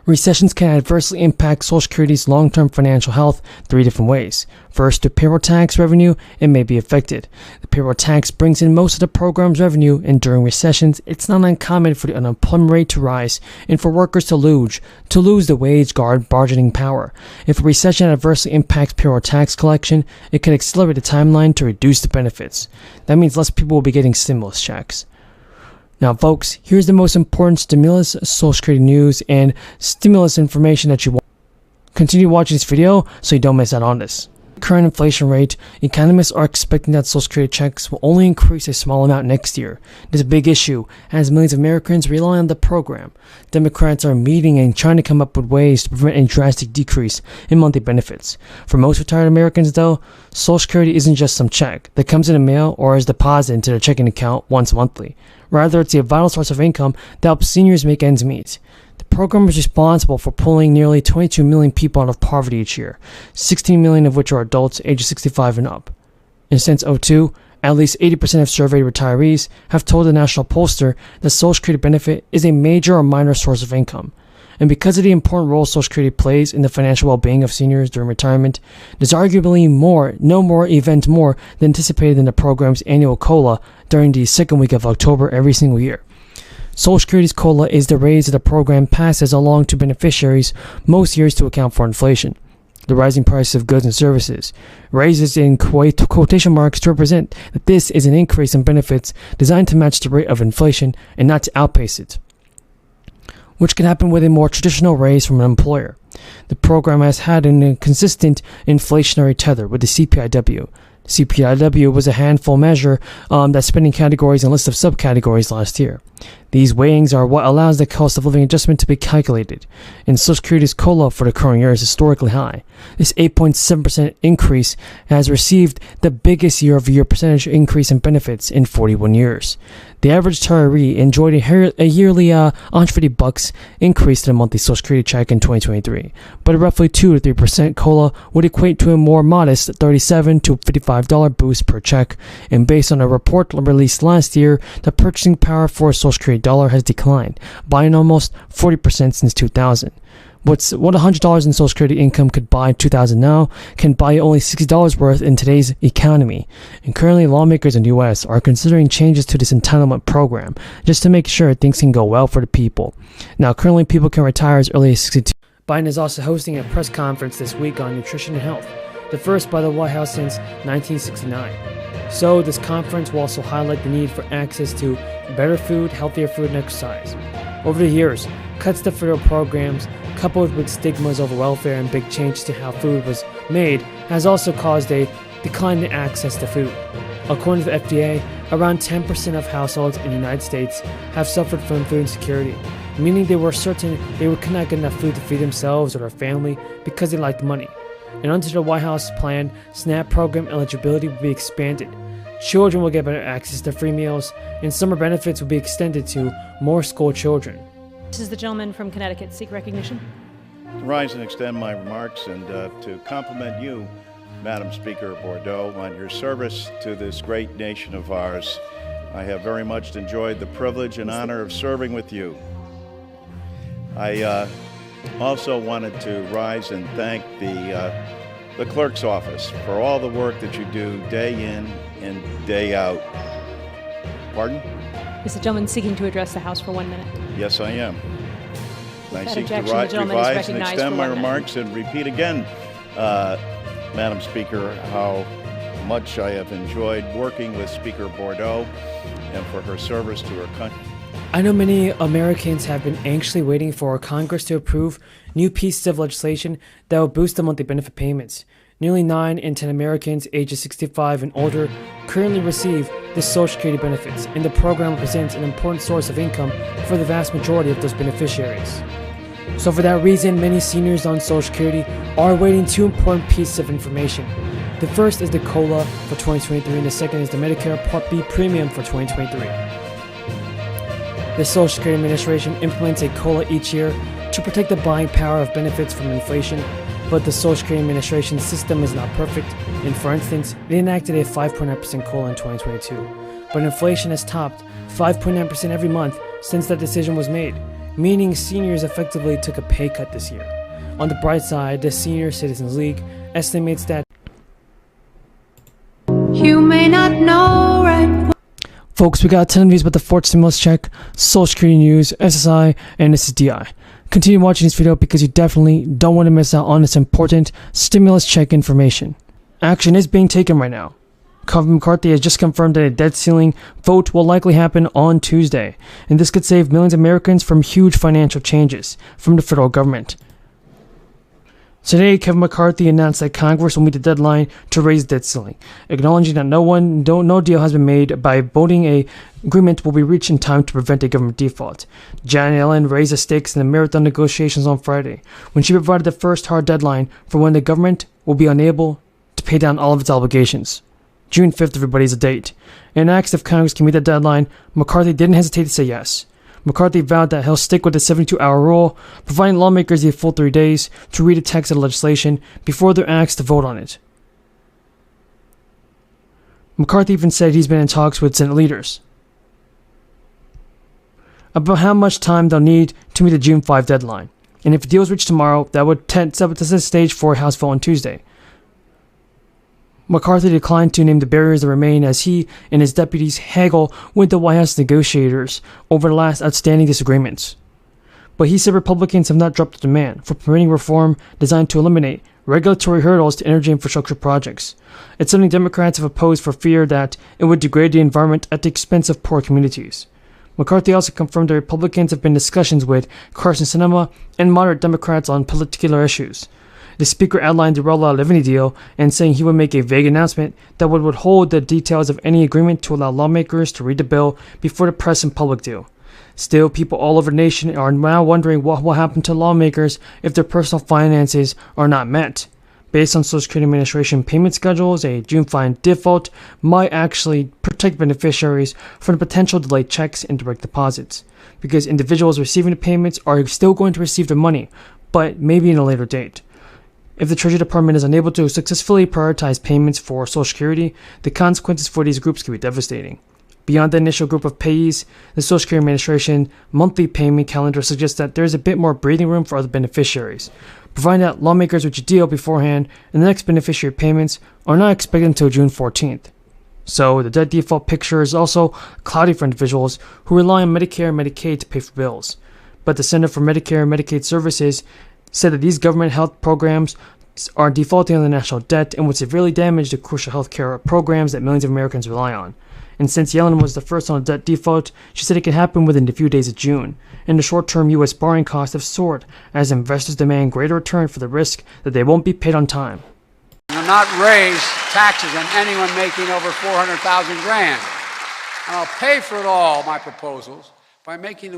Recessions can adversely impact Social Security's long-term financial health 3 different ways. First, the payroll tax revenue, it may be affected. The payroll tax brings in most of the program's revenue, and during recessions, it's not uncommon for the unemployment rate to rise and for workers to lose the wage guard bargaining power. If a recession adversely impacts payroll tax collection, it can accelerate the timeline to reduce the benefits. That means less people will be getting stimulus checks. Now, folks, here's the most important stimulus, Social Security news, and stimulus information that you want. Continue watching this video so you don't miss out on this. Current inflation rate, economists are expecting that Social Security checks will only increase a small amount next year. This is a big issue, as millions of Americans rely on the program. Democrats are meeting and trying to come up with ways to prevent a drastic decrease in monthly benefits. For most retired Americans, though, Social Security isn't just some check that comes in the mail or is deposited into their checking account once monthly. Rather, it's a vital source of income that helps seniors make ends meet. The program is responsible for pulling nearly 22 million people out of poverty each year, 16 million of which are adults ages 65 and up. And since 2002, at least 80% of surveyed retirees have told the National Pollster that Social Security benefit is a major or minor source of income. And because of the important role Social Security plays in the financial well-being of seniors during retirement, there's arguably no more event more than anticipated in the program's annual COLA during the second week of October every single year. Social Security's COLA is the raise that the program passes along to beneficiaries most years to account for inflation, the rising price of goods and services. Raises in quotation marks to represent that this is an increase in benefits designed to match the rate of inflation and not to outpace it, which can happen with a more traditional raise from an employer. The program has had a consistent inflationary tether with the CPIW. CPIW was a handful measure that spending categories and list of subcategories last year. These weighings are what allows the cost of living adjustment to be calculated, and Social Security's COLA for the current year is historically high. This 8.7% increase has received the biggest year-over-year percentage increase in benefits in 41 years. The average retiree enjoyed a yearly $150 increase to the monthly Social Security check in 2023, but a roughly 2 to 3% COLA would equate to a more modest $37 to $55 boost per check, and based on a report released last year, the purchasing power for a Social Security dollar has declined by an almost 40% since 2000. What $100 in Social Security income could buy in 2000 now can buy only $60 worth in today's economy. And currently, lawmakers in the U.S. are considering changes to this entitlement program just to make sure things can go well for the people. Now, currently, people can retire as early as 62. Biden is also hosting a press conference this week on nutrition and health, the first by the White House since 1969. So, this conference will also highlight the need for access to better food, healthier food, and exercise. Over the years, cuts to federal programs, coupled with stigmas over welfare and big changes to how food was made, has also caused a decline in access to food. According to the FDA, around 10% of households in the United States have suffered from food insecurity, meaning they were certain they could not get enough food to feed themselves or their family because they lacked money. And under the White House plan, SNAP program eligibility will be expanded. Children will get better access to free meals, and summer benefits will be extended to more school children. This is the gentleman from Connecticut. Seek recognition. To rise and extend my remarks and to compliment you, Madam Speaker Bordeaux, on your service to this great nation of ours. I have very much enjoyed the privilege and honor of serving with you. I also wanted to rise and thank the clerk's office for all the work that you do day in and day out. Pardon? Is the gentleman seeking to address the House for 1 minute? Yes, I am. I seek to revise and extend my remarks and repeat again, Madam Speaker, how much I have enjoyed working with Speaker Bordeaux and for her service to her country. I know many Americans have been anxiously waiting for Congress to approve new pieces of legislation that will boost the monthly benefit payments. Nearly 9 in 10 Americans ages 65 and older currently receive the Social Security benefits, and the program represents an important source of income for the vast majority of those beneficiaries. So for that reason, many seniors on Social Security are awaiting 2 important pieces of information. The first is the COLA for 2023, and the second is the Medicare Part B premium for 2023. The Social Security Administration implements a COLA each year to protect the buying power of benefits from inflation, but the Social Security Administration system is not perfect, and for instance, it enacted a 5.9% COLA in 2022, but inflation has topped 5.9% every month since that decision was made, meaning seniors effectively took a pay cut this year. On the bright side, the Senior Citizens League estimates that you may not know right. Folks, we got 10 news about the fourth stimulus check, Social Security news, SSI, and SSDI. Continue watching this video because you definitely don't want to miss out on this important stimulus check information. Action is being taken right now. Governor McCarthy has just confirmed that a debt ceiling vote will likely happen on Tuesday, and this could save millions of Americans from huge financial changes from the federal government. Today, Kevin McCarthy announced that Congress will meet the deadline to raise the debt ceiling, acknowledging that no deal has been made by voting an agreement will be reached in time to prevent a government default. Janet Yellen raised the stakes in the marathon negotiations on Friday, when she provided the first hard deadline for when the government will be unable to pay down all of its obligations. June 5th, everybody, is a date. And asked if Congress can meet that deadline, McCarthy didn't hesitate to say yes. McCarthy vowed that he'll stick with the 72-hour rule, providing lawmakers the full 3 days to read a text of the legislation before they're asked to vote on it. McCarthy even said he's been in talks with Senate leaders about how much time they'll need to meet the June 5 deadline. And if a deal is reached tomorrow, that would set the stage for a House vote on Tuesday. McCarthy declined to name the barriers that remain as he and his deputies haggle with the White House negotiators over the last outstanding disagreements. But he said Republicans have not dropped the demand for permitting reform designed to eliminate regulatory hurdles to energy infrastructure projects. It's something Democrats have opposed for fear that it would degrade the environment at the expense of poor communities. McCarthy also confirmed that Republicans have been in discussions with Carson Sinema and moderate Democrats on particular issues. The speaker outlined the rollout of any deal and saying he would make a vague announcement that would withhold the details of any agreement to allow lawmakers to read the bill before the press and public do. Still, people all over the nation are now wondering what will happen to lawmakers if their personal finances are not met. Based on Social Security Administration payment schedules, a June 5 default might actually protect beneficiaries from the potential delayed checks and direct deposits, because individuals receiving the payments are still going to receive the money, but maybe in a later date. If the Treasury Department is unable to successfully prioritize payments for Social Security, the consequences for these groups can be devastating. Beyond the initial group of payees, the Social Security Administration monthly payment calendar suggests that there is a bit more breathing room for other beneficiaries, providing that lawmakers reach a deal beforehand and the next beneficiary payments are not expected until June 14th. So, the debt default picture is also cloudy for individuals who rely on Medicare and Medicaid to pay for bills. But the Center for Medicare and Medicaid Services said that these government health programs are defaulting on the national debt and would severely damage the crucial health care programs that millions of Americans rely on. And since Yellen was the first on a debt default, she said it could happen within a few days of June. And the short-term U.S. borrowing costs have soared as investors demand greater return for the risk that they won't be paid on time. Will not raise taxes on anyone making over 400,000 grand. And I'll pay for it all, my proposals, by making the